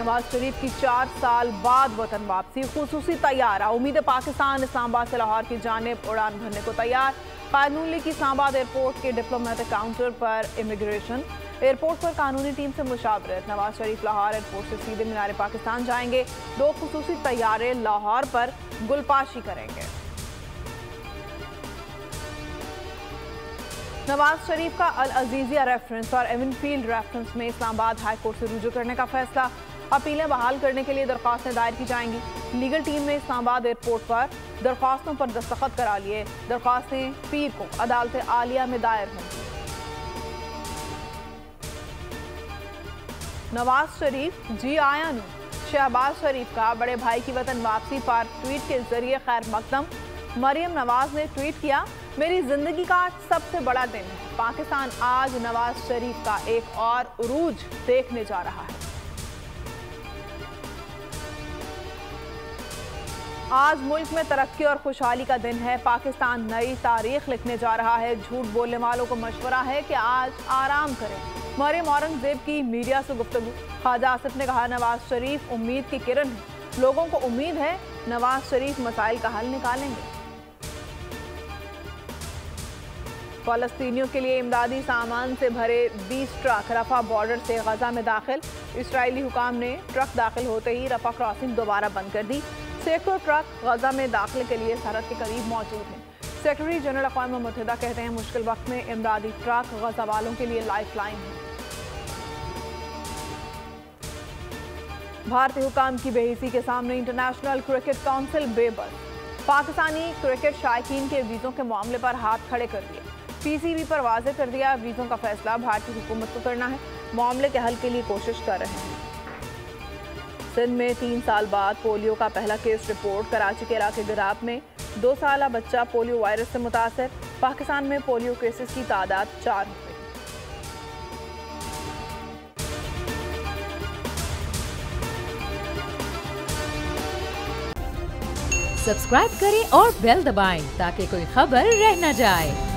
नवाज शरीफ की 4 साल बाद वतन वापसी, खुसूसी तैयारा। उम्मीद पाकिस्तान इस्लामाबाद से लाहौर की जानिब उड़ान भरने को तैयार। कानूनी की इस्लामाबाद एयरपोर्ट के डिप्लोमेटिक काउंटर पर इमिग्रेशन। एयरपोर्ट पर कानूनी टीम से मुशावरत। नवाज शरीफ लाहौर एयरपोर्ट से सीधे मीनार पाकिस्तान जाएंगे। 2 खुसूसी तैयारे लाहौर पर गुलपाशी करेंगे। नवाज शरीफ का अल अजीजिया रेफरेंस और एवनफील्ड रेफरेंस में इस्लामाबाद हाई कोर्ट से रुजू करने का फैसला। अपीलें बहाल करने के लिए दरख्वास्तें दायर की जाएंगी। लीगल टीम ने इस्लामाबाद एयरपोर्ट पर दरख्वास्तों पर दस्तखत करा लिए। दरख्वास्तें पीर को अदालत आलिया में दायर होंगी। नवाज शरीफ जी आया नू। शहबाज शरीफ का बड़े भाई की वतन वापसी पर ट्वीट के जरिए खैर मकदम। मरियम नवाज ने ट्वीट किया, मेरी जिंदगी का सबसे बड़ा दिन है। पाकिस्तान आज नवाज शरीफ का एक और उरूज देखने जा रहा है। आज मुल्क में तरक्की और खुशहाली का दिन है। पाकिस्तान नई तारीख लिखने जा रहा है। झूठ बोलने वालों को मशवरा है कि आज आराम करें। मरियम औरंगजेब की मीडिया से गुफ्तगू। ख्वाजा आसिफ ने कहा, नवाज शरीफ उम्मीद की किरण है। लोगों को उम्मीद है नवाज शरीफ मसाइल का हल निकालेंगे। फ़लस्तीनियों के लिए इमदादी सामान से भरे 20 ट्रक रफा बॉर्डर से गजा में दाखिल। इजरायली हुकाम ने ट्रक दाखिल होते ही रफा क्रॉसिंग दोबारा बंद कर दी। सैकड़ों ट्रक गजा में दाखिले के लिए सरहद के करीब मौजूद हैं। सेक्रेटरी जनरल अक़वाम मुत्तहिदा कहते हैं, मुश्किल वक्त में इमदादी ट्रक गजा वालों के लिए लाइफ लाइन है। भारतीय हुकाम की बेहिसी के सामने इंटरनेशनल क्रिकेट काउंसिल बेबस। पाकिस्तानी क्रिकेट शायकीन के वीज़ों के मामले पर हाथ खड़े कर दिए। पीसीबी पर वाज़ेह कर दिया, वीज़ों का फैसला भारतीय हुकूमत को करना है। मामले के हल के लिए कोशिश कर रहे हैं। सिंध में 3 साल बाद पोलियो का पहला केस रिपोर्ट। कराची के इलाके गिराब में 2 साला बच्चा पोलियो वायरस से मुतासर। पाकिस्तान में पोलियो केसेस की तादाद 4 हो गई। सब्सक्राइब करें और बेल दबाएं ताकि कोई खबर रह न जाए।